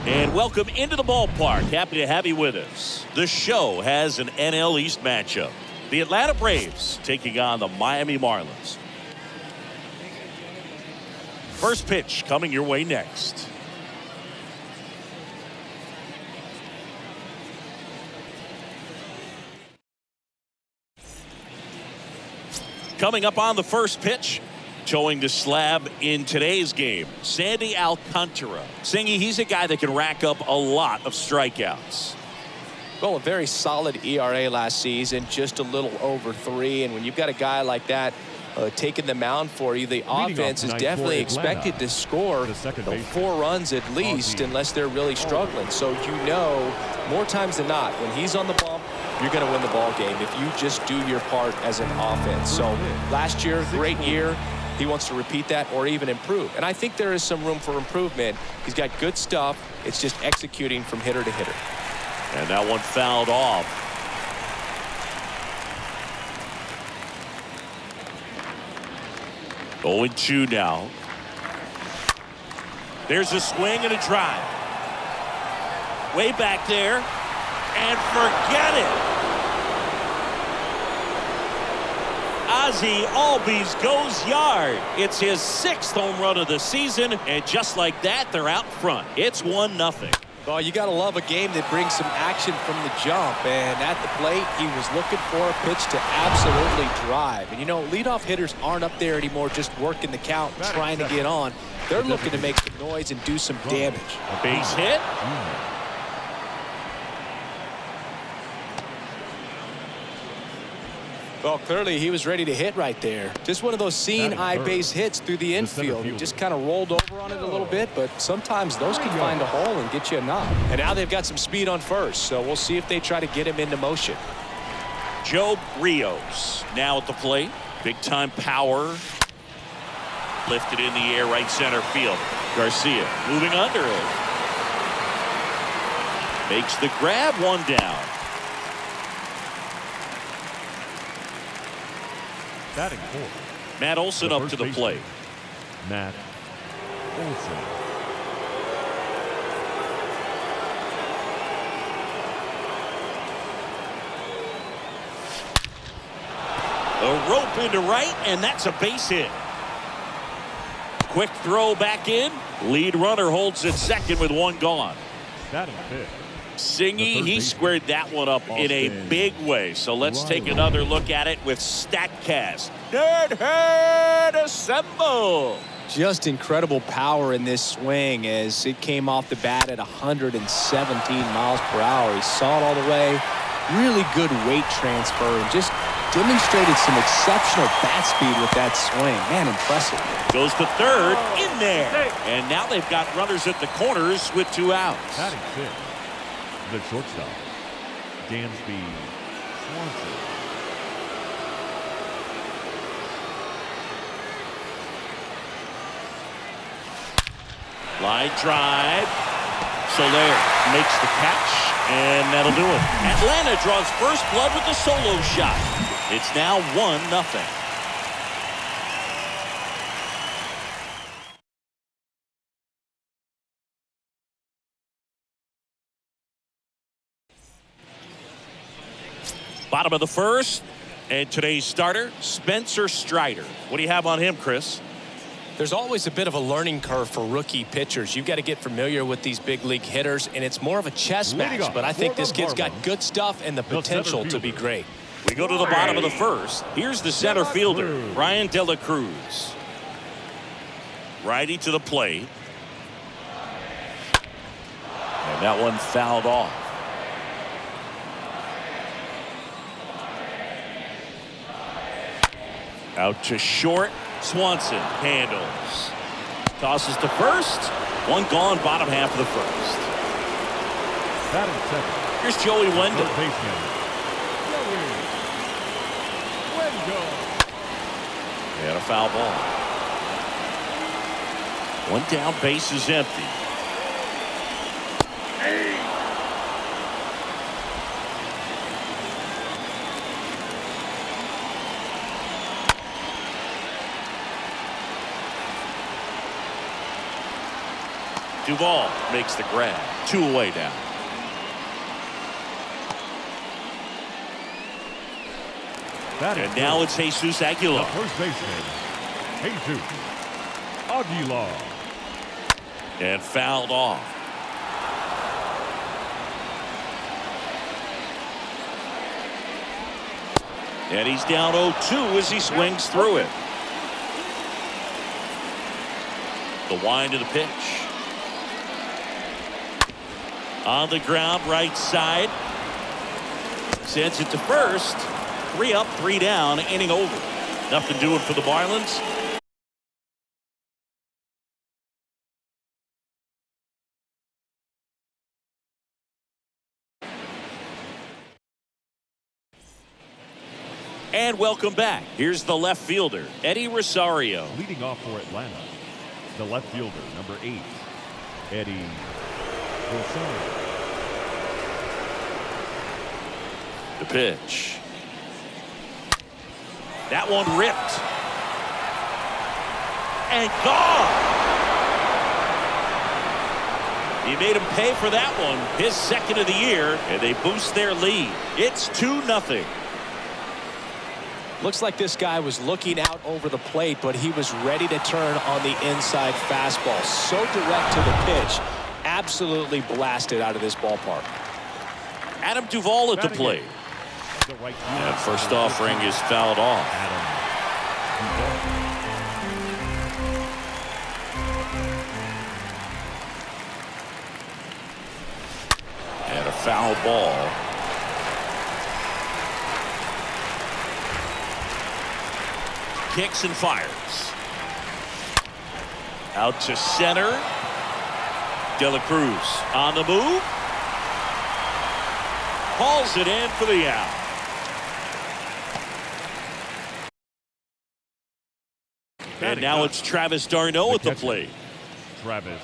And welcome into the ballpark. Happy to have you with us. The show has an NL East matchup. The Atlanta Braves taking on the Miami Marlins. First pitch coming your way next. Coming up on the first pitch, towing the slab in today's game, Sandy Alcantara. Singy, he's a guy that can rack up a lot of strikeouts. Well, a very solid ERA last season, just a little over 3. And when you've got a guy like that taking the mound for you, the offense is definitely expected to score 4 runs at least, unless they're really struggling. So more times than not, when he's on the bump, you're going to win the ball game if you just do your part as an offense. So last year, great year. He wants to repeat that or even improve. And I think there is some room for improvement. He's got good stuff. It's just executing from hitter to hitter. And that one fouled off. Oh, 0-2 now. There's a swing and a drive. Way back there. And forget it. Ozzie Albies goes yard. It's his 6th home run of the season, and just like that, they're out front. It's 1-0. Well, you got to love a game that brings some action from the jump, and at the plate, he was looking for a pitch to absolutely drive. And leadoff hitters aren't up there anymore just working the count, trying to get on. They're looking to make some noise and do some damage. A base hit. Well, clearly he was ready to hit right there. Just one of those seeing-eye base hits through the infield. He just kind of rolled over on it a little bit, but sometimes those can find a hole and get you a knock. And now they've got some speed on first, so we'll see if they try to get him into motion. Joe Rios now at the plate. Big-time power. Lifted in the air, right center field. Garcia moving under it. Makes the grab, 1 down. Batting 4th. Matt Olson up to the plate. Matt Olson. A rope into right, and that's a base hit. Quick throw back in. Lead runner holds at second with 1 gone. Batting 5th. Singy, he squared that one up in a big way. So let's take another look at it with StatCast. Nerd Herd assemble. Just incredible power in this swing as it came off the bat at 117 miles per hour. He saw it all the way. Really good weight transfer and just demonstrated some exceptional bat speed with that swing. Man, impressive. Goes to third, in there. And now they've got runners at the corners with 2 outs. Batting 5th. The shortstop, Dansby Swanson. Line drive. Soler makes the catch, and that'll do it. Atlanta draws first blood with the solo shot. It's now 1-0. Bottom of the first, and today's starter, Spencer Strider. What do you have on him, Chris? There's always a bit of a learning curve for rookie pitchers. You've got to get familiar with these big league hitters, and it's more of a chess match. But I think this kid's got good stuff and the potential to be great. We go to the bottom of the first. Here's the center fielder, Ryan De La Cruz. Righty to the plate. And that one fouled off. Out to short. Swanson handles. Tosses to first. One gone, bottom half of the first. Batting second. Here's Joey Wendell. And a foul ball. One down, base is empty. Duvall makes the grab. 2 away now. And now it's Jesus Aguilar. The first baseman, Jesus Aguilar. And fouled off. And he's down 0-2 as he swings through it. The wind of the pitch. On the ground, right side. Sends it to first. 3 up, 3 down, inning over. Nothing doing for the Marlins. And welcome back. Here's the left fielder, Eddie Rosario. Leading off for Atlanta, the left fielder, number 8, Eddie Rosario. The pitch. That one ripped. And gone. He made him pay for that one. His second of the year, and they boost their lead. It's 2-0. Looks like this guy was looking out over the plate, but he was ready to turn on the inside fastball. So direct to the pitch. Absolutely blasted out of this ballpark. Adam Duvall at the plate. And first offering is fouled off. And a foul ball. Kicks and fires. Out to center. De La Cruz on the move. Hauls it in for the out. And now it's Travis d'Arnaud at the plate. Travis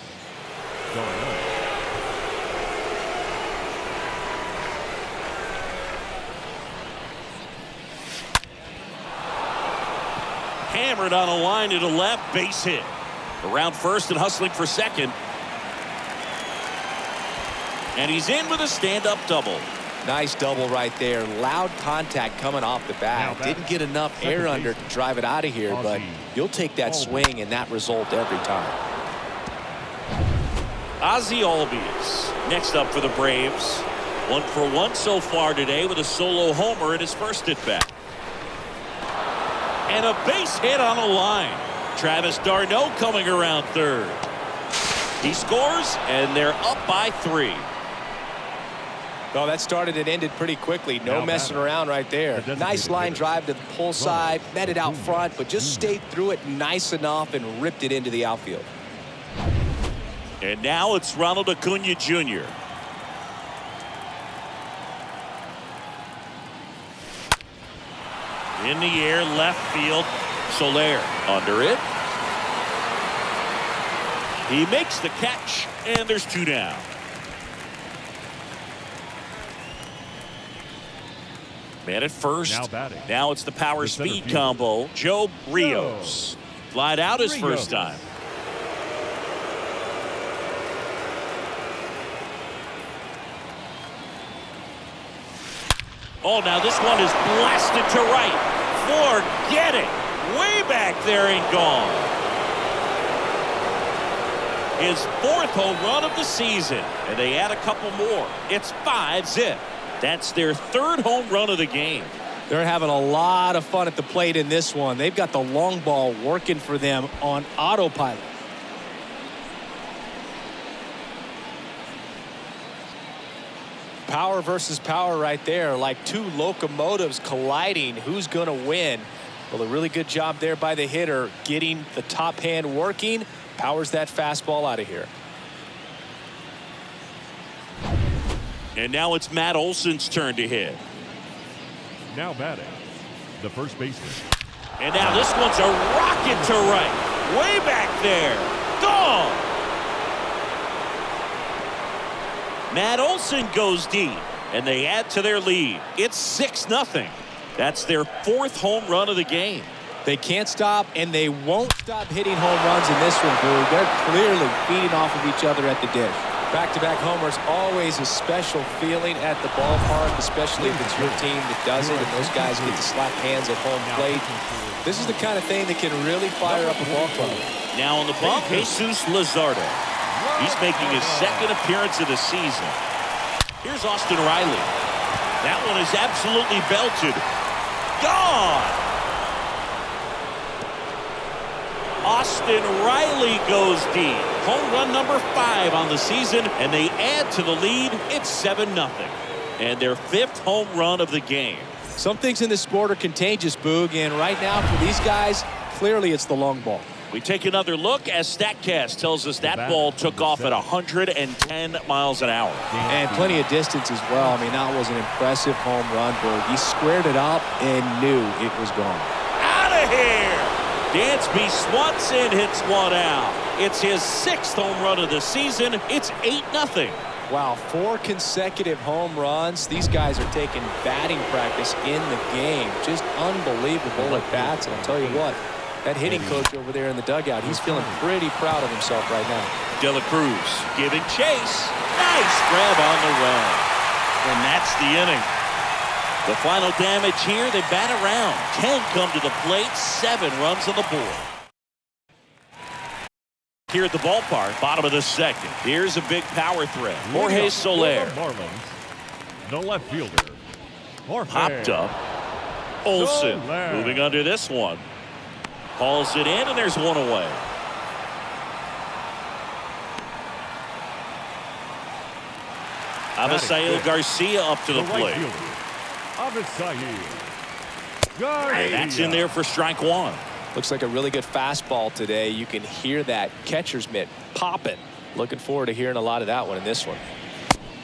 d'Arnaud. Hammered on a line to the left, base hit. Around first and hustling for second. And he's in with a stand-up double. Nice double right there. Loud contact coming off the bat. Didn't get enough air under to drive it out of here, but you'll take that swing and that result every time. Ozzie Albies next up for the Braves. 1 for 1 so far today with a solo homer in his first at-bat. And a base hit on a line. Travis d'Arnaud coming around third. He scores, and they're up by 3. Well, that started and ended pretty quickly. No messing around right there. Nice line drive to the pull side, met it out front, but just stayed through it nice enough and ripped it into the outfield. And now it's Ronald Acuna Jr. In the air, left field. Soler under it. He makes the catch, and there's 2 down. Man at first. Now it's the power speed combo. Joe Rios. Flied out his first time. Oh, now this one is blasted to right. Forget it. Way back there and gone. His 4th home run of the season. And they add a couple more. It's 5-zip. That's their 3rd home run of the game. They're having a lot of fun at the plate in this one. They've got the long ball working for them on autopilot. Power versus power right there, like two locomotives colliding. Who's going to win? Well, a really good job there by the hitter, getting the top hand working. Powers that fastball out of here. And now it's Matt Olson's turn to hit. Now batting, the first baseman. And now this one's a rocket to right. Way back there. Gone. Matt Olson goes deep, and they add to their lead. It's 6-0. That's their 4th home run of the game. They can't stop, and they won't stop hitting home runs in this one, Boo. They're clearly feeding off of each other at the dish. Back-to-back homers, always a special feeling at the ballpark, especially if it's your team that does it, and those guys get to slap hands at home plate. This is the kind of thing that can really fire up a ball club. Now on the bump, Jesus Luzardo. He's making his 2nd appearance of the season. Here's Austin Riley. That one is absolutely belted. Gone! Austin Riley goes deep. Home run number 5 on the season, and they add to the lead. It's 7-0. And their 5th home run of the game. Some things in this sport are contagious, Boog, and right now for these guys, clearly it's the long ball. We take another look as StatCast tells us that ball took off at 110 miles an hour. And plenty of distance as well. I mean, that was an impressive home run, Boog. He squared it up and knew it was gone. Out of here! Dansby Swanson hits one out. It's his 6th home run of the season. It's 8-0. Wow, 4 consecutive home runs. These guys are taking batting practice in the game. Just unbelievable at bats. And I'll tell you what, that hitting coach over there in the dugout, he's feeling pretty proud of himself right now. De La Cruz giving chase. Nice grab on the run. And that's the inning. The final damage here, they bat around. 10 come to the plate, 7 runs on the board. Here at the ballpark, bottom of the 2nd. Here's a big power threat. Jorge Soler. Marlins, the left fielder. Jorge. Popped up. Olson Soler. moving under this one. Hauls it in, and there's one away. Avisail Garcia up to the plate. And that's in there for strike 1. Looks like a really good fastball today. You can hear that catcher's mitt popping. Looking forward to hearing a lot of that one in this one.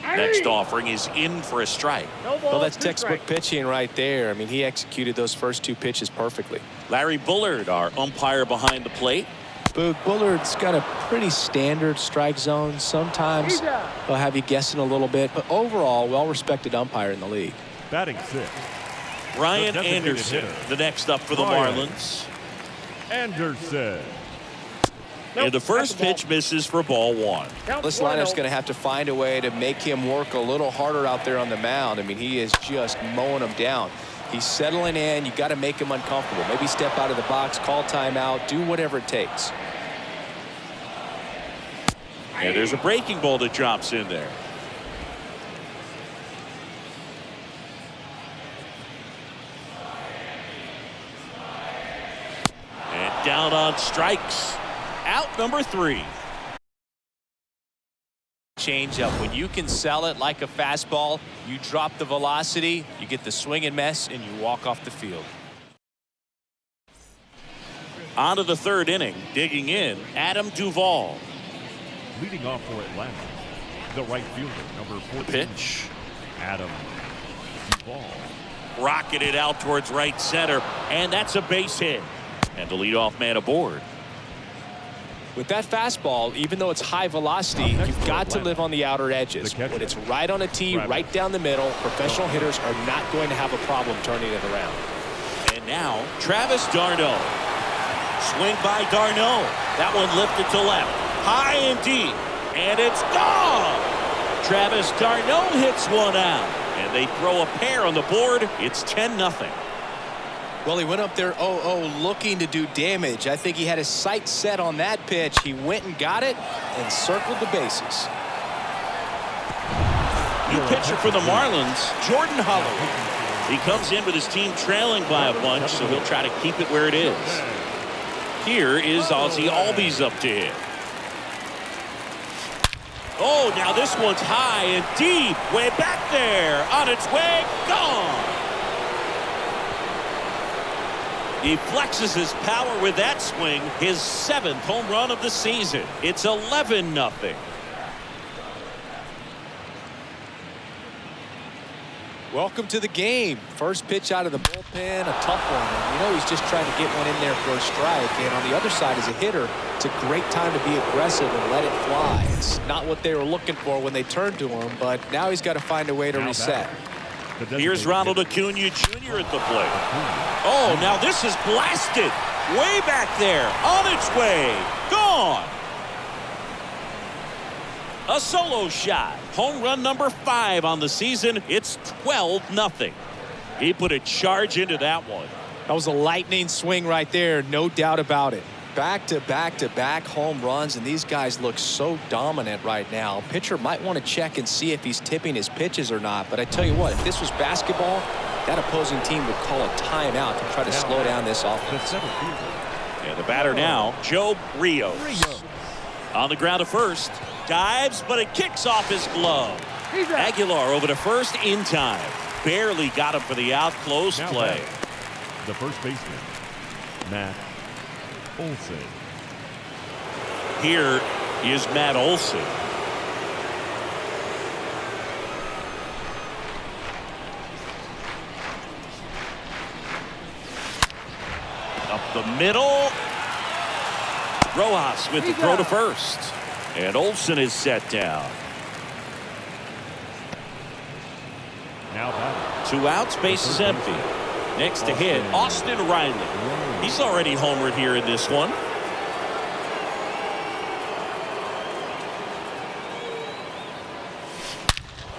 Next offering is in for a strike. Well, that's textbook pitching right there. I mean, he executed those first 2 pitches perfectly. Larry Bullard, our umpire behind the plate. Boog, Bullard's got a pretty standard strike zone. Sometimes he'll have you guessing a little bit, but overall, well-respected umpire in the league. Batting 6th. Ryan The designated Anderson, hitter. the next up for the Ryan Marlins. Anderson. And the first pitch misses for ball 1. This lineup's going to have to find a way to make him work a little harder out there on the mound. I mean, he is just mowing him down. He's settling in. You got to make him uncomfortable. Maybe step out of the box, call timeout, do whatever it takes. And there's a breaking ball that drops in there. And down on strikes. Out number 3. Changeup. When you can sell it like a fastball, you drop the velocity, you get the swing and miss, and you walk off the field. On to the 3rd inning. Digging in, Adam Duvall. Leading off for Atlanta, the right fielder, number 14. Pitch. Adam Duvall. Rocketed out towards right center. And that's a base hit. And the leadoff man aboard. With that fastball, even though it's high velocity, you've got to live on the outer edges. When it's right on a tee, right down the middle, professional hitters are not going to have a problem turning it around. And now, Travis d'Arnaud. Swing by d'Arnaud. That one lifted to left. High and deep. And it's gone! Travis d'Arnaud hits one out. And they throw a pair on the board. It's 10-0. Well, he went up there 0-0 looking to do damage. I think he had his sights set on that pitch. He went and got it and circled the bases. New pitcher for the Marlins, Jordan Holloway. He comes in with his team trailing by a bunch, so he'll try to keep it where it is. Here is Ozzie Albies up to hit. Oh, now this one's high and deep, way back there, on its way, gone. He flexes his power with that swing, his 7th home run of the season. It's 11-0. Welcome to the game. First pitch out of the bullpen, a tough one. And you know he's just trying to get one in there for a strike. And on the other side, as a hitter, it's a great time to be aggressive and let it fly. It's not what they were looking for when they turned to him, but now he's got to find a way to reset. Here's Ronald Acuna Jr. at the plate. Oh, now this is blasted. Way back there, on its way, gone. A solo shot. Home run number 5 on the season. It's 12-0. He put a charge into that one. That was a lightning swing right there, no doubt about it. Back-to-back-to-back home runs, and these guys look so dominant right now. Pitcher might want to check and see if he's tipping his pitches or not. But I tell you what, if this was basketball, that opposing team would call a timeout to try to slow down this offense. Yeah, the batter now, Joe Rios. On the ground to first. Dives, but it kicks off his glove. Aguilar over to first in time. Barely got him for the out. Close play. The first baseman, Matt Olson. Here is Matt Olson. Up the middle. Rojas with the throw to first. And Olson is set down. Now batting. 2 outs, base is empty. Next to hit, Austin Riley. He's already homered here in this one.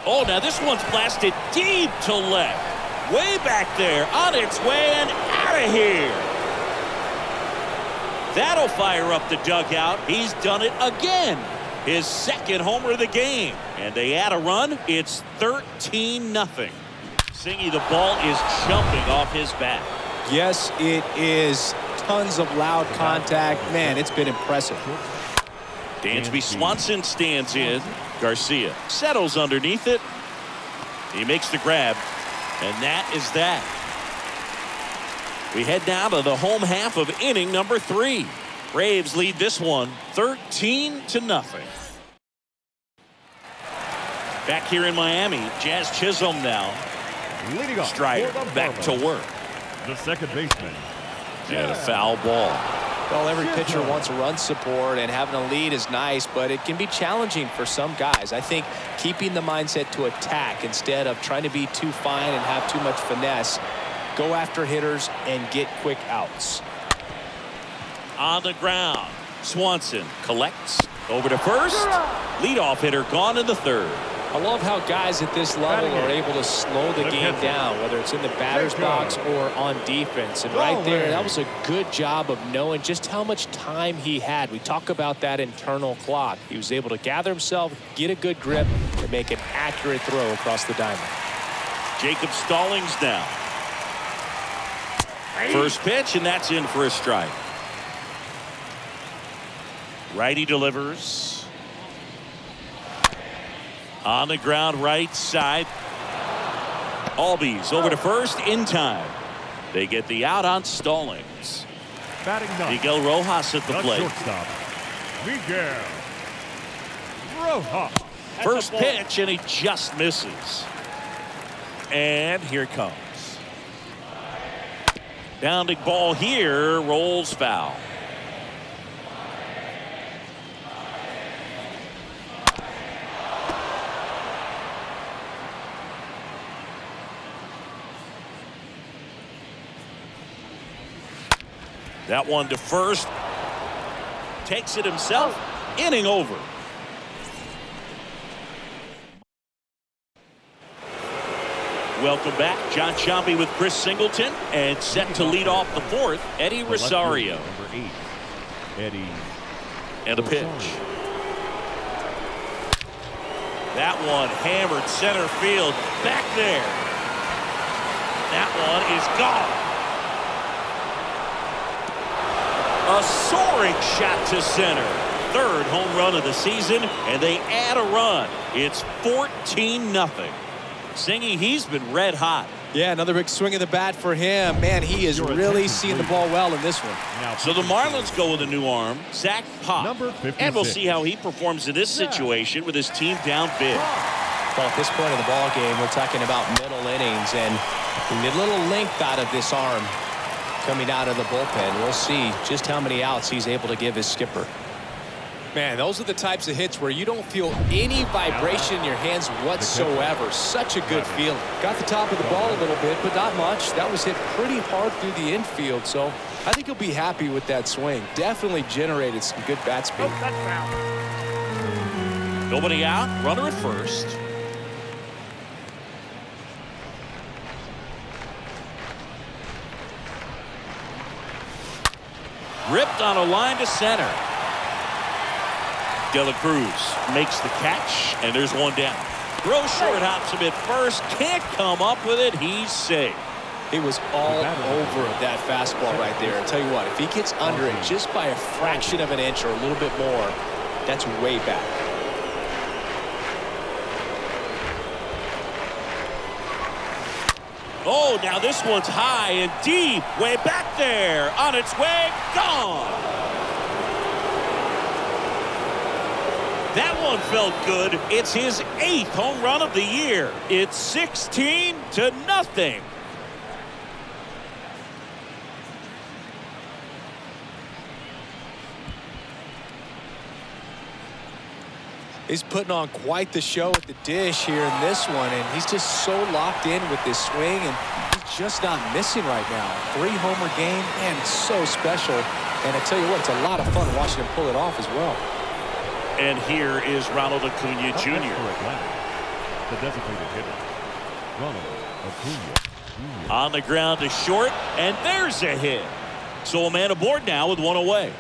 Oh, now this one's blasted deep to left. Way back there, on its way and out of here. That'll fire up the dugout. He's done it again. His 2nd homer of the game. And they add a run. It's 13-0. Singy, the ball is jumping off his bat. Yes, it is. Tons of loud contact. Man, it's been impressive. Dansby Swanson stands in. Garcia settles underneath it. He makes the grab. And that is that. We head now to the home half of inning number 3. Braves lead this one 13-0. Back here in Miami, Jazz Chisholm now. Leading off Strider for the back to Marlins, work. the second baseman. And a foul ball. Well, every pitcher wants run support, and having a lead is nice, but it can be challenging for some guys. I think keeping the mindset to attack instead of trying to be too fine and have too much finesse. Go after hitters and get quick outs. On the ground, Swanson collects over to first. Leadoff hitter gone in the 3rd. I love how guys at this level are able to slow the game down, whether it's in the batter's box or on defense. And right there, that was a good job of knowing just how much time he had. We talk about that internal clock. He was able to gather himself, get a good grip, and make an accurate throw across the diamond. Jacob Stallings now. First pitch, and that's in for a strike. Righty delivers. On the ground, right side. Albies over to first in time. They get the out on Stallings. Batting ninth, Miguel Rojas at the plate. Shortstop, Miguel Rojas. First pitch, and he just misses. And here it comes. Bounding ball here, rolls foul. That one to first. Takes it himself. Inning over. Welcome back. John Sciambi with Chris Singleton, and set to lead off the fourth, Eddie Rosario. Number 8, Eddie. And a pitch. That one hammered center field. Back there. That one is gone. A soaring shot to center. Third home run of the season, and they add a run. It's 14-0. Singy, he's been red hot. Yeah, another big swing of the bat for him. Man, he is really seeing the ball well in this one. So the Marlins go with a new arm, Zach Pop. Number 56. And we'll see how he performs in this situation with his team down big. Well, at this point in the ball game, we're talking about middle innings, and a little length out of this arm coming out of the bullpen. We'll see just how many outs he's able to give his skipper. Man, those are the types of hits where you don't feel any vibration in your hands whatsoever. Such a good feeling. Got the top of the ball a little bit, but not much. That was hit pretty hard through the infield, so I think he'll be happy with that swing. Definitely generated some good bat speed. Nobody out, runner at first. Ripped on a line to center. De La Cruz makes the catch, and there's one down. Throw short, hops him at first, can't come up with it. He's safe. He was all over that fastball right there. I'll tell you what, if he gets under it just by a fraction of an inch or a little bit more, that's way back. Oh, now this one's high and deep, way back there, on its way, gone. That one felt good. It's his 8th home run of the year. It's 16-0. He's putting on quite the show at the dish here in this one, and he's just so locked in with this swing, and he's just not missing right now. 3-homer game, man, it's so special. And I tell you what, it's a lot of fun watching him pull it off as well. And here is Ronald Acuna Jr. The designated hitter, Ronald Acuna Jr. On the ground to short, and there's a hit. So a man aboard now with one away.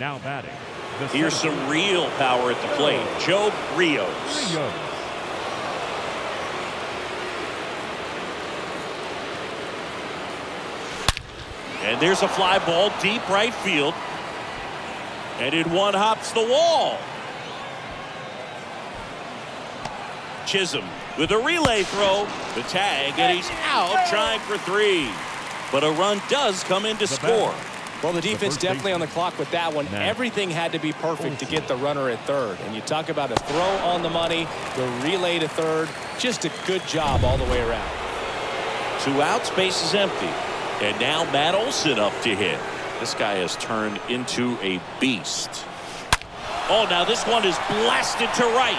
Now batting. Here's some real power at the plate. Joe Rios. And there's a fly ball deep right field. And in one hops the wall. Chisholm with a relay throw. The tag, and he's out trying for 3. But a run does come in to score. Well, the defense definitely on the clock with that one. Everything had to be perfect to get the runner at third. And you talk about a throw on the money, the relay to third. Just a good job all the way around. 2 outs, base is empty. And now Matt Olson up to hit. This guy has turned into a beast. Oh, now this one is blasted to right.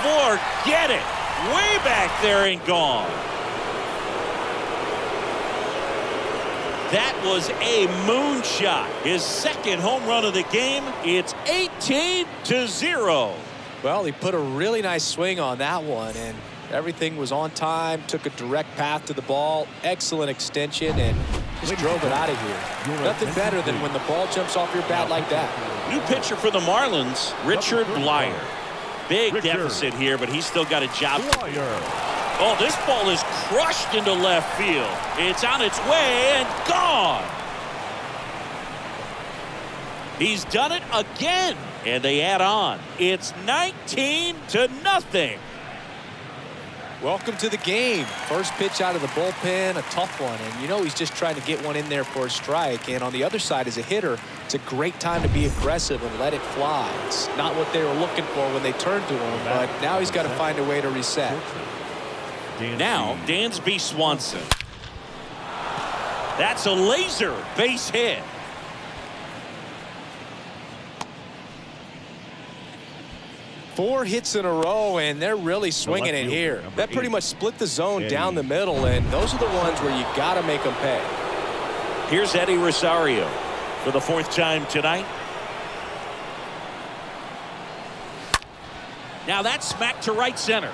Forget it. Way back there and gone. That was a moonshot. His 2nd home run of the game. It's 18-0. Well, he put a really nice swing on that one, and everything was on time. Took a direct path to the ball. Excellent extension, and just drove it out of here. Nothing better than when the ball jumps off your bat like that. New pitcher for the Marlins, Richard Blyer. Big deficit here, but he's still got a job to do. Oh, this ball is crushed into left field. It's on its way and gone. He's done it again, and they add on. It's 19-0. Welcome to the game. First pitch out of the bullpen, a tough one. And you know he's just trying to get one in there for a strike. And on the other side, as a hitter, it's a great time to be aggressive and let it fly. It's not what they were looking for when they turned to him, but now he's got to find a way to reset. Now, Dansby Swanson. That's a laser base hit. Four hits in a row, and they're really swinging it here. That pretty much split the zone down the middle, and those are the ones where you got to make them pay. Here's Eddie Rosario for the 4th time tonight. Now that's smacked to right center.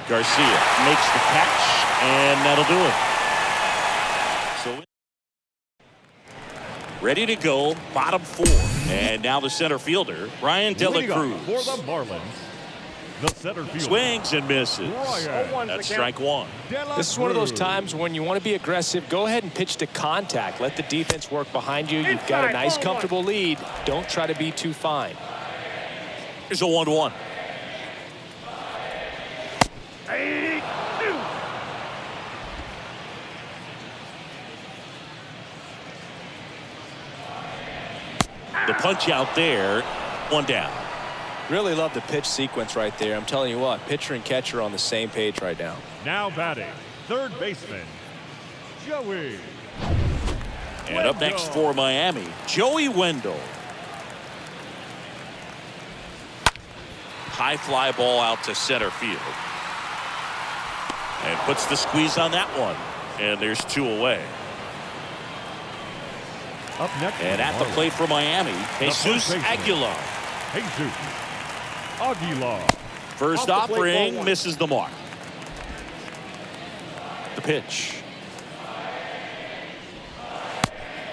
Garcia makes the catch, and that'll do it. So ready to go, bottom 4. And now the center fielder, Brian De La Cruz. For the Marlins, the center fielder. Swings and misses. That's strike 1. This is one of those times when you want to be aggressive. Go ahead and pitch to contact. Let the defense work behind you. You've got a nice, comfortable lead. Don't try to be too fine. Here's a 1-1. The punch out there, 1 down. Really love the pitch sequence right there. I'm telling you what, pitcher and catcher are on the same page right now. Now batting, third baseman, Joey. And up next for Miami, Joey Wendell. High fly ball out to center field. And puts the squeeze on that one. And there's 2 away. Up next, and at the plate for Miami, Jesus Aguilar. Jesus Aguilar. First offering misses the mark. The pitch.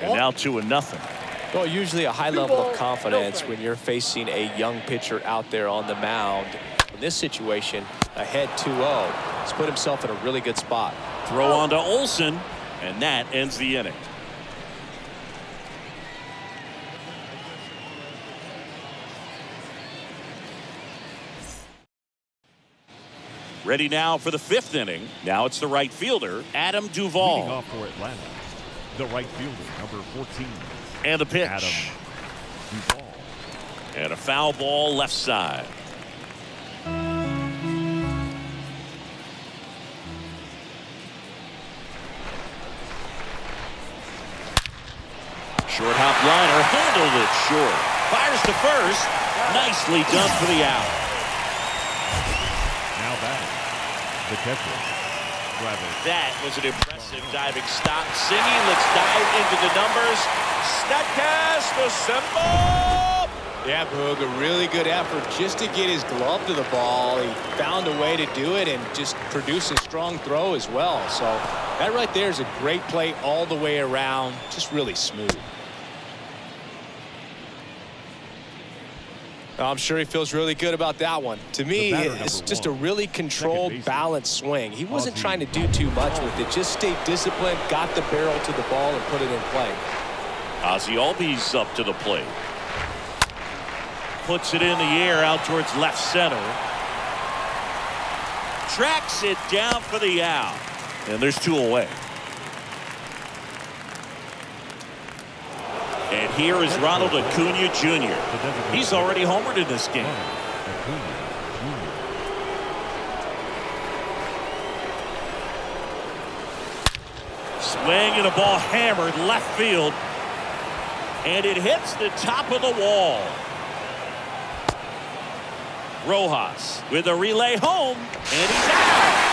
And now 2-0. Well, usually a high level of confidence when you're facing a young pitcher out there on the mound. In this situation, ahead 2-0. He's put himself in a really good spot. Throw on to Olsen, and that ends the inning. Ready now for the 5th inning. Now it's the right fielder, Adam Duvall. Leading off for Atlanta, the right fielder, number 14. And the pitch. Adam Duvall. And a foul ball left side. Short hop liner, handled it short. Fires to first. Nicely done for the out. Now batting, the catcher, Travis. That was an impressive diving stop. Singy, let's dive into the numbers. Statcast assemble. Yeah, Boog, a really good effort just to get his glove to the ball. He found a way to do it and just produce a strong throw as well. So that right there is a great play all the way around. Just really smooth. I'm sure he feels really good about that one. To me, it's just a really controlled, balanced swing. He wasn't trying to do too much with it. Just stayed disciplined, got the barrel to the ball, and put it in play. Ozzie Albies up to the plate. Puts it in the air out towards left center. Tracks it down for the out. And there's 2 away. And here is Ronald Acuna Jr. He's already homered in this game. Swing and a ball hammered left field. And it hits the top of the wall. Rojas with a relay home. And he's out.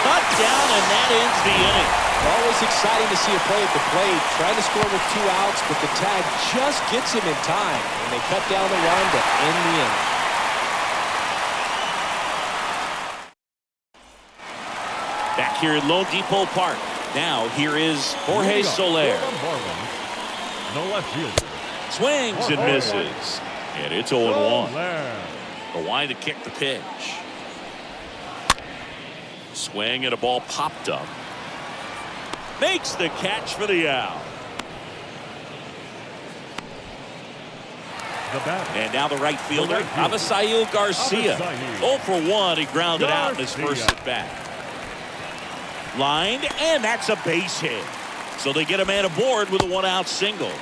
Cut down, and that ends the inning. Always exciting to see a play at the plate. Trying to score with 2 outs, but the tag just gets him in time. And they cut down the run to end the inning. Back here at Lone Depot Park. Now here is Jorge Soler. The left fielder. Swings and misses. And it's 0-1. The line to kick the pitch. Swing and a ball popped up. Makes the catch for the out. And now the right fielder, Avisail Garcia. 0 for 1. He grounded out in his first at bat. Lined, and that's a base hit. So they get a man aboard with a 1-out single.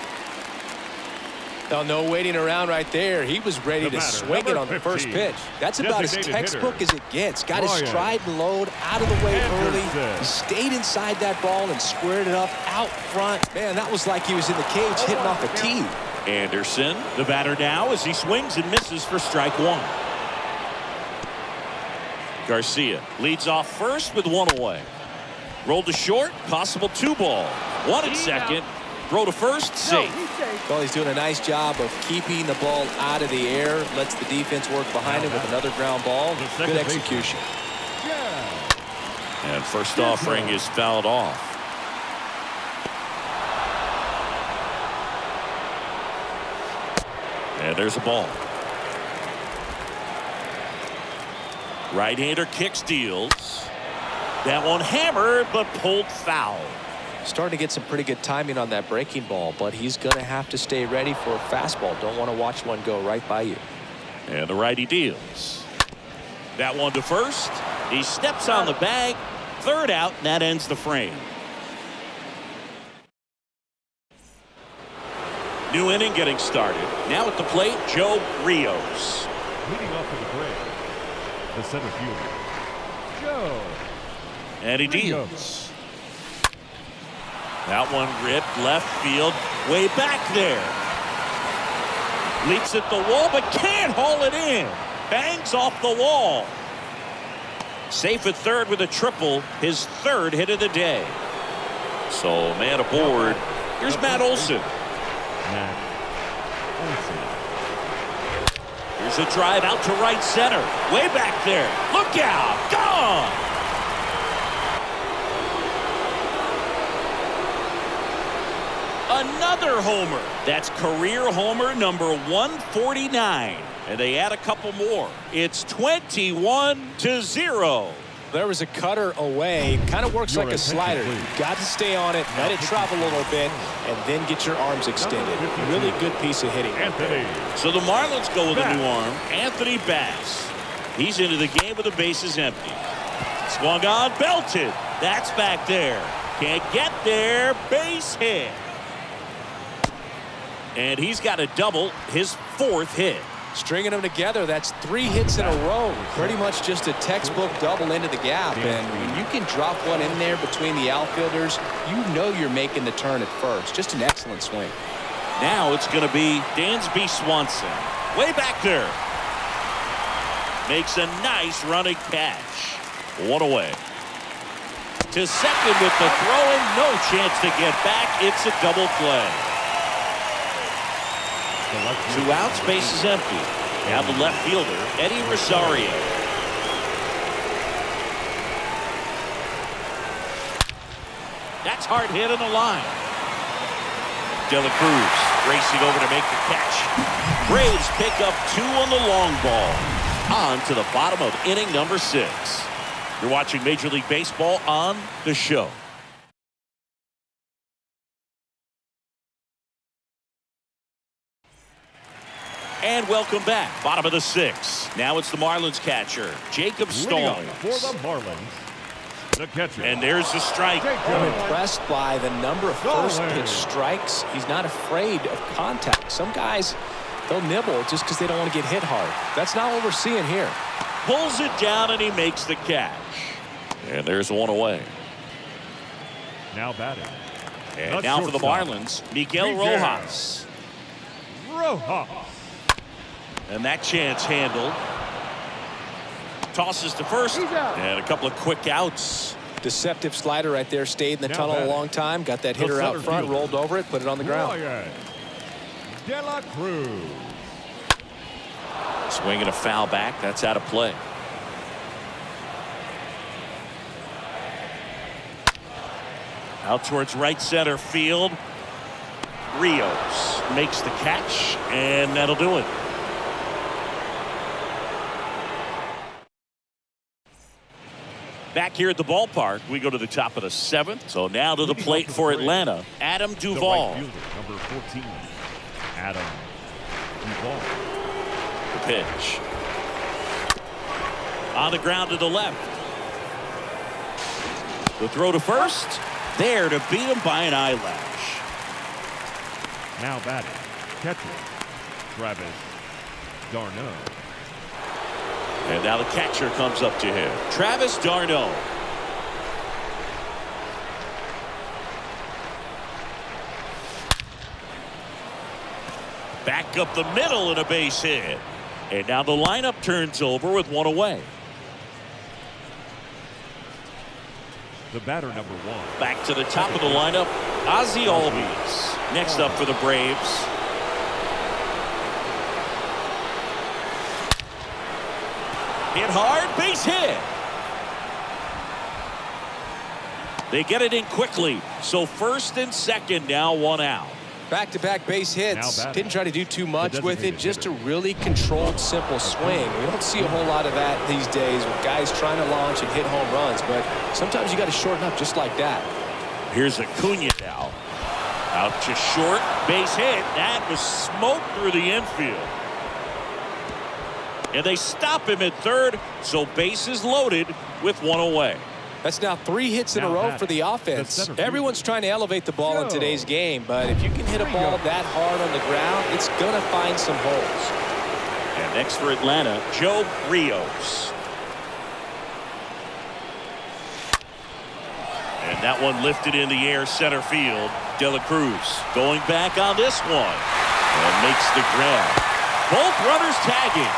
Now, no waiting around right there. He was ready to swing it on the first pitch. That's about as textbook as it gets. Got his stride and load out of the way early. He stayed inside that ball and squared it up out front. Man, that was like he was in the cage hitting off a tee. Anderson, the batter now, as he swings and misses for strike 1. Garcia leads off first with 1 away. Rolled to short, possible 2 ball. 1 at second. Throw to first, safe. Well, he's doing a nice job of keeping the ball out of the air. Lets the defense work behind him with another ground ball. Good execution. And first offering is fouled off. And there's a ball. Right-hander kicks, deals. That one hammered, but pulled foul. Starting to get some pretty good timing on that breaking ball, but he's going to have to stay ready for a fastball. Don't want to watch one go right by you. And the righty deals. That one to first. He steps on the bag. Third out, and that ends the frame. New inning getting started. Now at the plate, Joe Rios. Leading off to the plate, the center fielder, Joe. And he deals. That one ripped left field, way back there. Leaps at the wall, but can't haul it in. Bangs off the wall. Safe at third with a triple, his third hit of the day. So man aboard. Here's Matt Olson. Here's a drive out to right center. Way back there. Look out. Gone. Another homer. That's career homer number 149. And they add a couple more. It's 21-0. There was a cutter away. Kind of works like a slider. You've got to stay on it, let it travel a little bit, and then get your arms extended. Really good piece of hitting. So the Marlins go with a new arm. Anthony Bass. He's into the game with the bases empty. Swung on, belted. That's back there. Can't get there. Base hit. And he's got a double, his fourth hit. Stringing them together, that's 3 hits in a row. Pretty much just a textbook double into the gap. And when you can drop one in there between the outfielders, you know you're making the turn at first. Just an excellent swing. Now it's going to be Dansby Swanson. Way back there. Makes a nice running catch. One away. To second with the throw-in. No chance to get back. It's a double play. 2 outs, base is empty. Now the left fielder, Eddie Rosario. That's hard hit on the line. De La Cruz racing over to make the catch. Braves pick up 2 on the long ball. On to the bottom of inning number 6. You're watching Major League Baseball on The Show. And welcome back. Bottom of the 6th. Now it's the Marlins catcher, Jacob Stone. For the Marlins, the catcher. And there's the strike. I'm impressed by the number of first pitch strikes. He's not afraid of contact. Some guys, they'll nibble just because they don't want to get hit hard. That's not what we're seeing here. Pulls it down and he makes the catch. And there's one away. Now batting. And now for the Marlins, Miguel Rojas. And that chance handled. Tosses to first. And a couple of quick outs. Deceptive slider right there. Stayed in the tunnel a long time. Got that hitter out front. Rolled over it. Put it on the ground. De La Cruz. Swinging a foul back. That's out of play. Out towards right center field. Rios makes the catch. And that'll do it. Back here at the ballpark, we go to the top of the 7th. So now to the plate for Atlanta, Adam Duvall. The right fielder, number 14, Adam Duvall. The pitch. On the ground to the left. The throw to first. There to beat him by an eyelash. Now batting, catcher, Travis d'Arnaud. And now the catcher comes up to him, Travis d'Arnaud. Back up the middle and a base hit. And now the lineup turns over with one away. The batter, number 1. Back to the top of the lineup, Ozzie Albies. Next up for the Braves. Hit hard, base hit. They get it in quickly. So first and second, now one out. Back-to-back base hits. Didn't try to do too much with it. Just a really controlled, simple swing. We don't see a whole lot of that these days with guys trying to launch and hit home runs. But sometimes you got to shorten up just like that. Here's Acuna now. Out to short. Base hit. That was smoked through the infield. And they stop him at third. So bases loaded with one away. That's now 3 hits in a row for the offense. Everyone's trying to elevate the ball in today's game, but if you can hit a ball that hard on the ground, it's going to find some holes. And next for Atlanta, Joe Rios. And that one lifted in the air center field. De La Cruz going back on this one and makes the grab. Both runners tagging.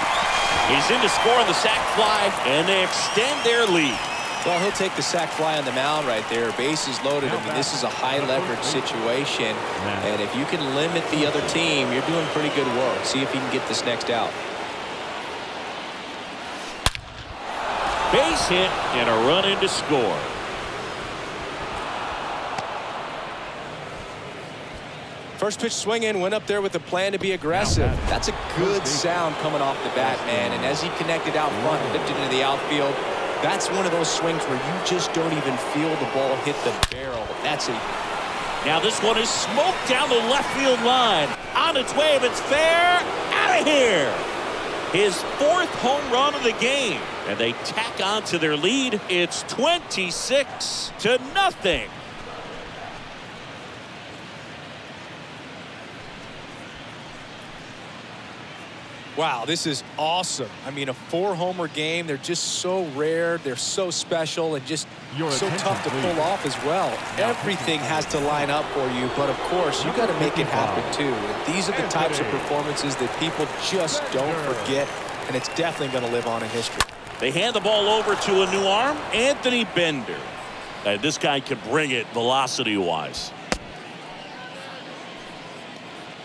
He's in to score on the sac fly, and they extend their lead. Well, he'll take the sac fly on the mound right there. Bases loaded. I mean, this is a high leverage situation. And if you can limit the other team, you're doing pretty good work. See if you can get this next out. Base hit and a run in to score. First pitch swinging, went up there with a plan to be aggressive. That's a good sound coming off the bat, man. And as he connected out front, lifted into the outfield, that's one of those swings where you just don't even feel the ball hit the barrel. That's it. Now this one is smoked down the left field line. On its way, if it's fair, out of here. His 4th home run of the game. And they tack on to their lead. It's 26-0. Wow, this is awesome. I mean, a 4-homer game. They're just so rare. They're so special and just so tough to pull off as well. Everything has to line up for you, but of course, you got to make it happen too. And these are the types of performances that people just don't forget, and it's definitely going to live on in history. They hand the ball over to a new arm, Anthony Bender. This guy can bring it velocity-wise.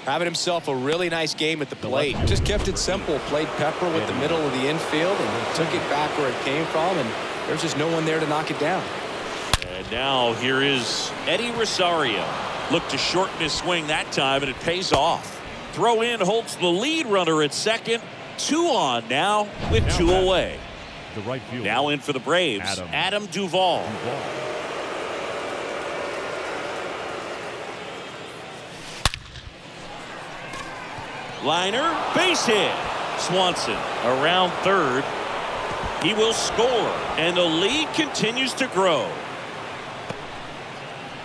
Having himself a really nice game at the plate. Just kept it simple. Played pepper with the middle of the infield and took it back where it came from, and there's just no one there to knock it down. And now here is Eddie Rosario. Looked to shorten his swing that time, and it pays off. Throw in holds the lead runner at second. 2 on now with 2 away. The right fielder. Now in for the Braves, Adam Duvall. Liner, base hit. Swanson around third. He will score, and the lead continues to grow.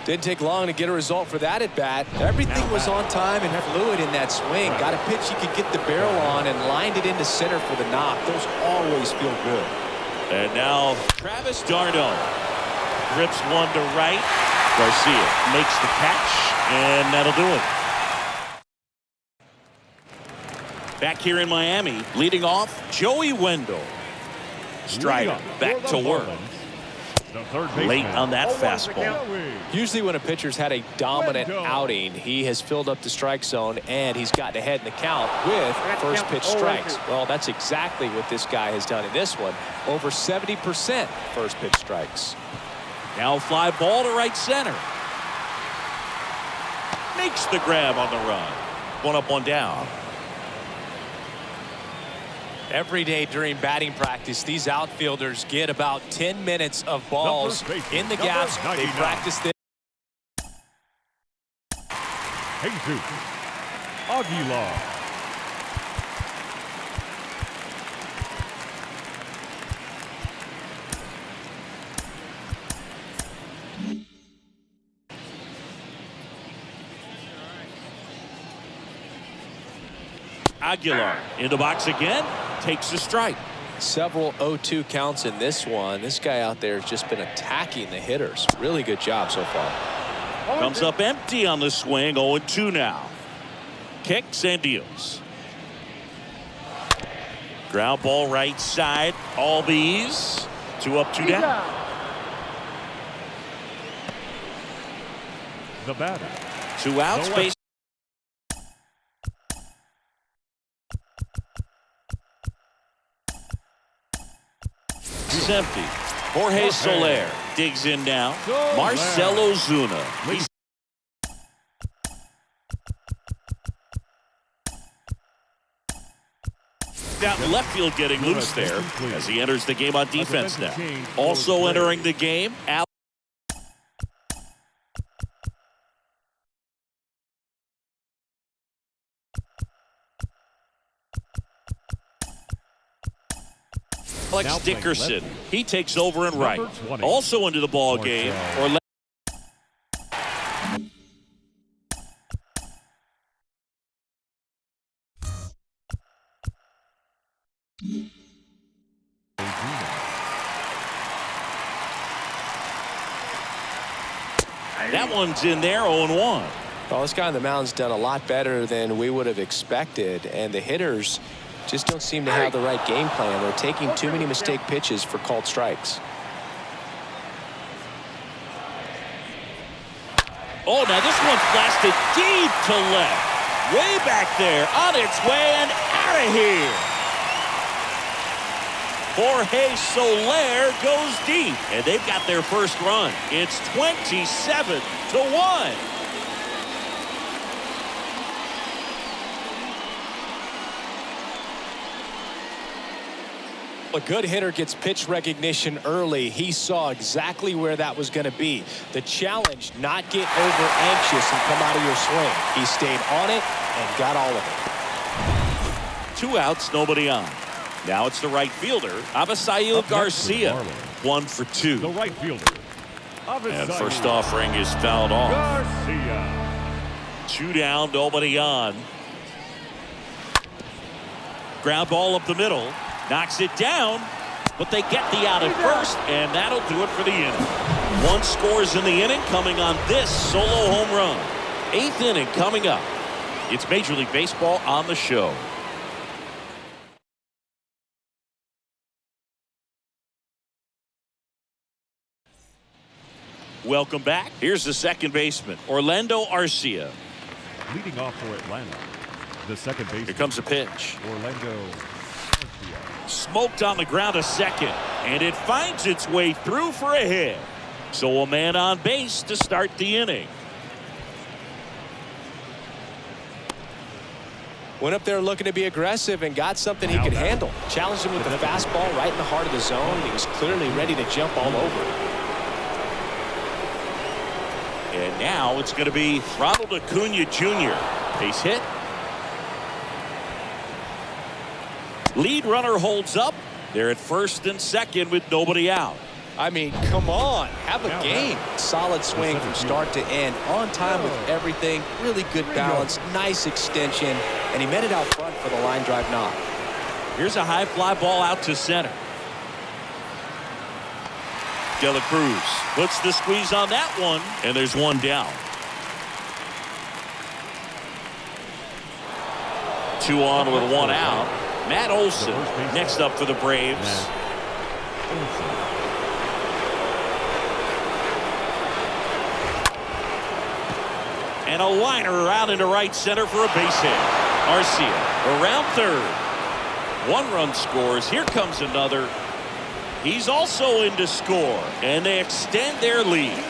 Didn't take long to get a result for that at bat. Everything was on time and fluid in that swing. Got a pitch he could get the barrel on and lined it into center for the knock. Those always feel good. And now Travis d'Arnaud rips one to right. Garcia makes the catch, and that'll do it. Back here in Miami, leading off, Joey Wendell. Strider back to work. Late on that fastball. Usually when a pitcher's had a dominant outing, he has filled up the strike zone and he's gotten ahead in the count with first pitch strikes. Well, that's exactly what this guy has done in this one. Over 70% first pitch strikes. Now fly ball to right center. Makes the grab on the run. 1 up, 1 down. Every day during batting practice, these outfielders get about 10 minutes of balls in the gaps. They practice this. Jesus Aguilar. Aguilar in the box again. Takes a strike. Several 0-2 counts in this one. This guy out there has just been attacking the hitters. Really good job so far. Comes up empty on the swing. 0-2 now. Kicks and deals. Ground ball right side. All bees. 2 up, 2 down. The batter. 2 outs, base. It's empty. Jorge Soler digs in now. Marcell Ozuna. Down left field getting loose there as he enters the game on defense now. Also entering the game, Alex Dickerson. He takes over in right. Also into the ball game. That one's in there, 0-1. Well, this guy on the mound's done a lot better than we would have expected, and the hitters just don't seem to have the right game plan. They're taking too many mistake pitches for called strikes. Oh, now this one's blasted deep to left. Way back there, on its way and out of here. Jorge Soler goes deep, and they've got their first run. It's 27-1. A good hitter gets pitch recognition early. He saw exactly where that was going to be. The challenge, not get over anxious and come out of your swing. He stayed on it and got all of it. 2 outs, nobody on. Now it's the right fielder, Avisail Garcia. 1 for 2. The right fielder. And first offering is fouled off. Garcia. 2 down, nobody on. Ground ball up the middle. Knocks it down, but they get the out at first, and that'll do it for the inning. 1 scores in the inning, coming on this solo home run. 8th inning coming up. It's Major League Baseball on the show. Welcome back. Here's the second baseman, Orlando Arcia. Leading off for Atlanta, the second baseman. Here comes a pitch. Orlando. Smoked on the ground a second, and it finds its way through for a hit. So a man on base to start the inning. Went up there looking to be aggressive and got something he could handle. Challenged him with the fastball right in the heart of the zone, and he was clearly ready to jump all over it. And now it's going to be Ronald Acuna Jr. Base hit. Lead runner holds up. They're at first and second with nobody out. I mean, come on, have a game. Solid swing from start to end, on time with everything, really good balance, nice extension, and he met it out front for the line drive knock. Here's a high fly ball out to center. De La Cruz puts the squeeze on that one, and there's 1 down. 2 on with 1 out. Matt Olson next up for the Braves. And a liner out into right center for a base hit. Arcia around third. 1 run scores. Here comes another. He's also in to score, and they extend their lead.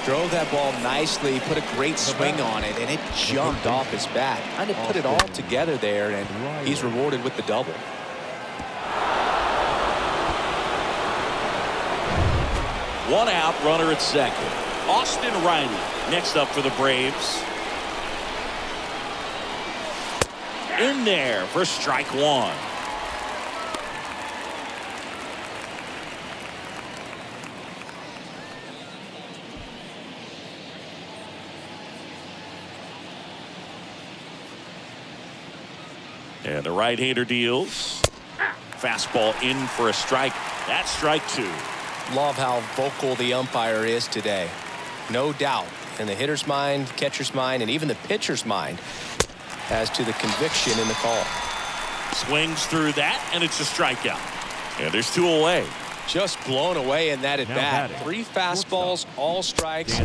Drove that ball nicely, put a great swing on it, and it jumped off his bat. Kind of put it all together there, and he's rewarded with the double. One out, runner at second. Austin Riley next up for the Braves. In there for strike 1. And the right-hander deals. Fastball in for a strike. That's strike 2. Love how vocal the umpire is today. No doubt in the hitter's mind, catcher's mind, and even the pitcher's mind as to the conviction in the call. Swings through that, and it's a strikeout. And there's 2 away. Just blown away in that at bat. 3 fastballs, all strikes.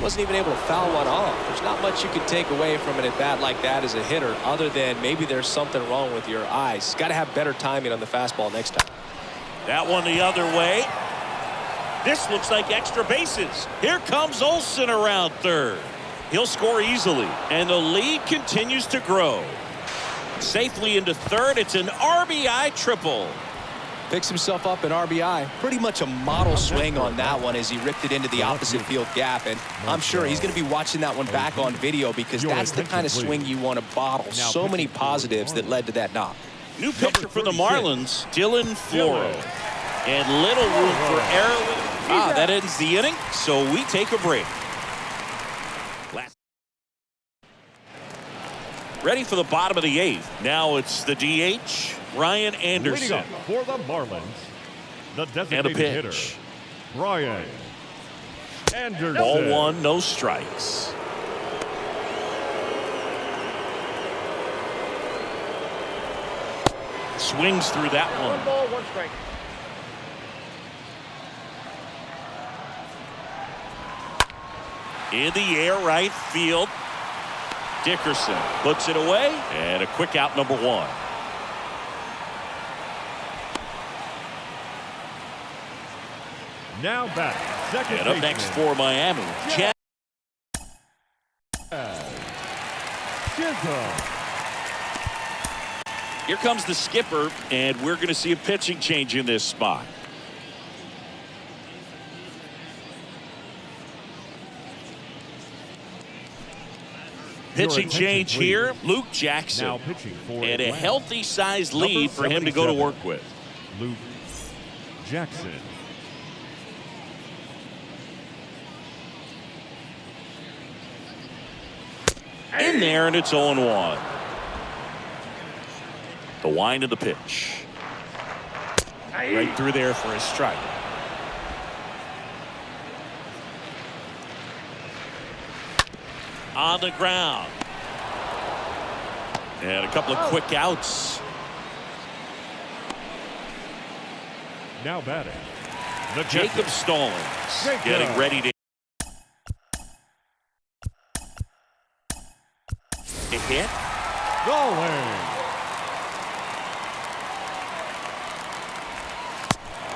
wasn't even able to foul one off. There's not much you can take away from an at-bat like that as a hitter, other than maybe there's something wrong with your eyes. Got to have better timing on the fastball next time. That one the other way. This looks like extra bases. Here comes Olsen around third. He'll score easily, and the lead continues to grow. Safely into third. It's an RBI triple. Picks himself up an RBI. Pretty much a model swing on that one as he ripped it into the opposite field gap. And I'm sure he's going to be watching that one back on video, because that's the kind of swing you want to bottle. So many positives that led to that knock. New pitcher for the Marlins, Dylan Floro. And little room for error. That ends the inning, so we take a break. Ready for the bottom of the eighth. Now it's the DH, Ryan Anderson. For the Marlins, the designated And a pitch. hitter, Ryan Anderson. Ball one, no strikes. Swings through that one. 1 ball, 1 strike. In the air, right field. Dickerson puts it away, and a quick out, number 1. Now back, second And up next for Miami, Chad. Here comes the skipper, and we're going to see a pitching change in this spot. Pitching change here, Luke Jackson. Now pitching for and a Atlanta, healthy sized number lead for him to go to 77, work with. Luke Jackson. In there, and it's 0-1. The wind of the pitch. Right through there for a strike. On the ground. And a couple of quick outs. Now batting, the Jacob Stallings getting ready to hit. Stallings.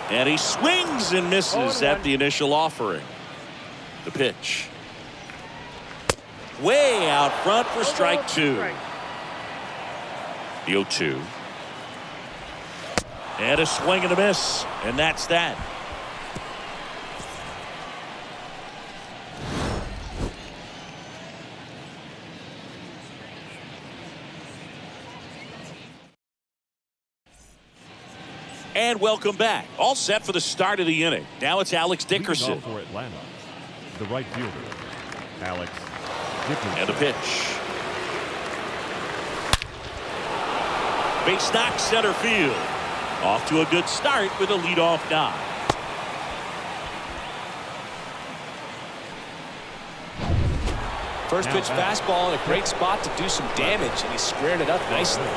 And he swings and misses at the initial offering. The pitch. Way out front for strike 2. The 0-2. And a swing and a miss. And that's that. And welcome back. All set for the start of the inning. Now it's Alex Dickerson. Leading off for Atlanta, the right fielder, Alex Dickerson. And the pitch. Base knock center field. Off to a good start with a leadoff knock. First pitch fastball in a great spot to do some damage, and he squared it up nicely.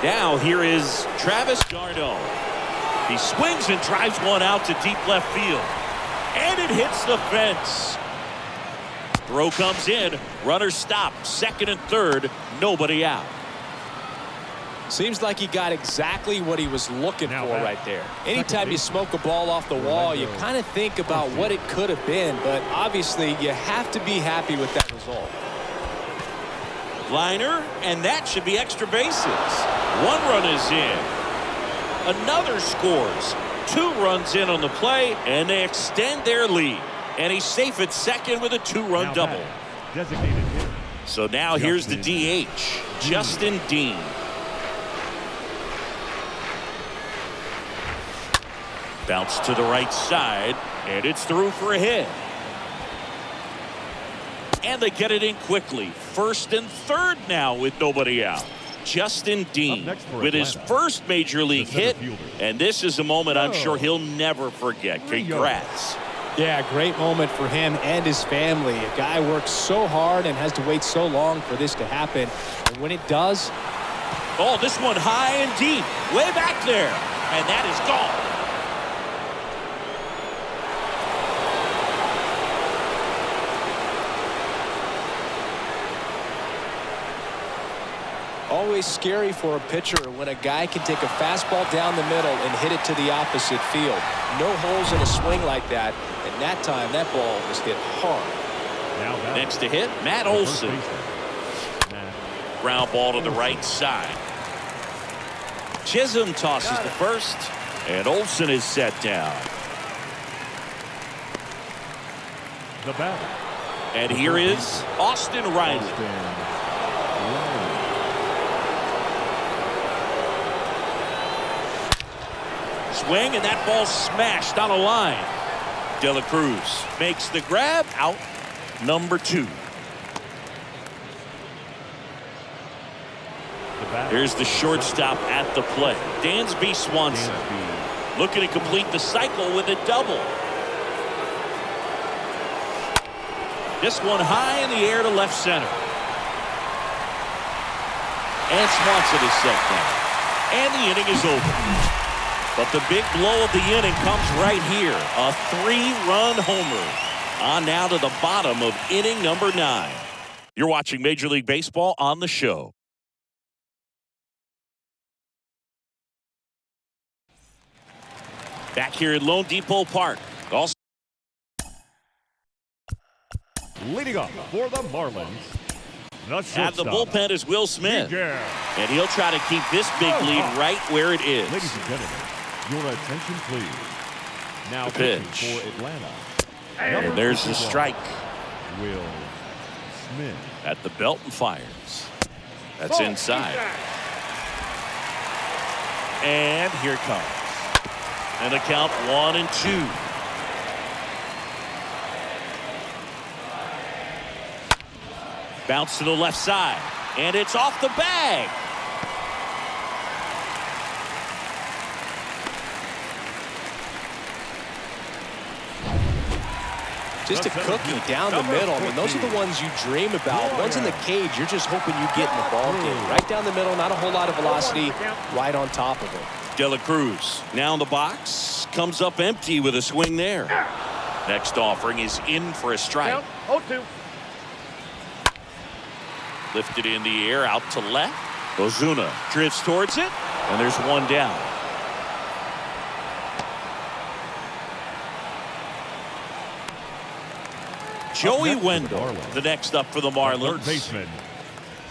Now here is Travis Garneau. He swings and drives one out to deep left field. And it hits the fence. Throw comes in. Runner stopped. Second and third. Nobody out. Seems like he got exactly what he was looking for right there. Anytime you smoke a ball off the wall, you kind of think about what it could have been, but obviously you have to be happy with that result. Liner, and that should be extra bases. 1 run is in. Another scores. 2 runs in on the play, and they extend their lead. And he's safe at second with a 2-run double. Designated hitter. So now here's the DH, Justin Dean. Bounce to the right side, and it's through for a hit. And they get it in quickly. First and third now with nobody out. Justin Dean with his first major league hit, and this is a moment I'm sure he'll never forget. Congrats. Yeah, great moment for him and his family. A guy works so hard and has to wait so long for this to happen. And when it does. Oh, this one high and deep. Way back there. And that is gone. Always scary for a pitcher when a guy can take a fastball down the middle and hit it to the opposite field. No holes in a swing like that. And that time, that ball was hit hard. Next to hit, Matt Olson. Ground ball to the right side. Chisholm tosses the first, and Olson is set down. The batter. And here is Austin Riley. Swing, and that ball smashed on a line. De La Cruz makes the grab. Out number 2. Here's the shortstop at the plate. Dansby Swanson looking to complete the cycle with a double. This one high in the air to left center. And Swanson is set down. And the inning is over. But the big blow of the inning comes right here. A 3-run homer. On now to the bottom of inning number 9. You're watching Major League Baseball on the show. Back here at Lone Depot Park. Also leading up for the Marlins. At the bullpen is Will Smith. And he'll try to keep this big lead right where it is. Ladies and gentlemen, your attention please. Now the pitch for Atlanta. And there's the strike. Will Smith. At the belt and fires. That's inside. And here it comes. And a count 1-2. Bounce to the left side. And it's off the bag. Just a cookie down the middle. I mean, those are the ones you dream about. Ones in the cage, you're just hoping you get in the ball game. Right down the middle, not a whole lot of velocity, right on top of it. De La Cruz now in the box. Comes up empty with a swing there. Next offering is in for a strike. 0-2. Lifted in the air out to left. Ozuna drifts towards it. And there's one down. Joey Wendell, the next up for the Marlins. Third baseman,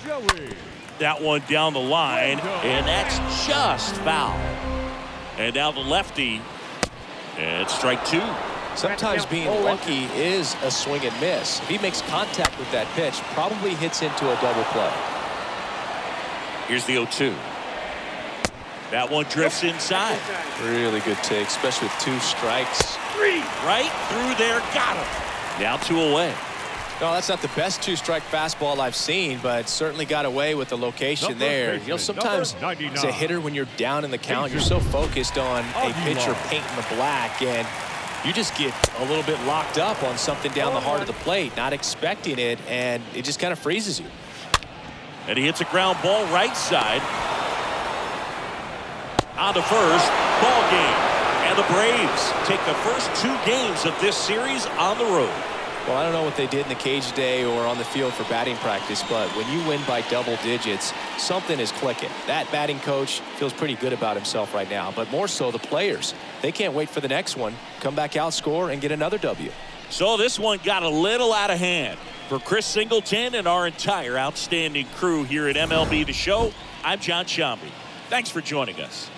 Joey. That one down the line, and that's just foul. And now the lefty, and strike 2. Sometimes being lucky is a swing and miss. If he makes contact with that pitch, probably hits into a double play. Here's the 0-2. That one drifts inside. Really good take, especially with 2 strikes. 3 right through there, got him. Now 2 away. No, that's not the best 2-strike fastball I've seen, but certainly got away with the location there. You know, sometimes as a hitter, when you're down in the count, you're so focused on a pitcher painting the black, and you just get a little bit locked up on something down the heart of the plate, not expecting it, and it just kind of freezes you. And he hits a ground ball right side. On to first, ball game. And the Braves take the first 2 games of this series on the road. Well, I don't know what they did in the cage today or on the field for batting practice, but when you win by double digits, something is clicking. That batting coach feels pretty good about himself right now, but more so the players. They can't wait for the next one, come back out, score, and get another W. So this one got a little out of hand. For Chris Singleton and our entire outstanding crew here at MLB The Show, I'm John Shambi. Thanks for joining us.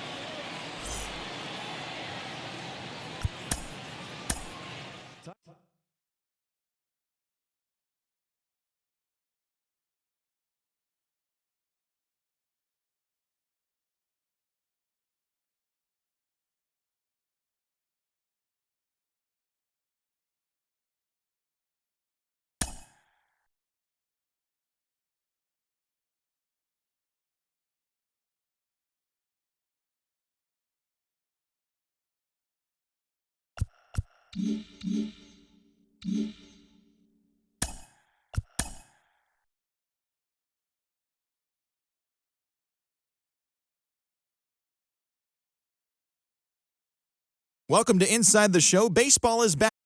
Welcome to Inside the Show. Baseball is back.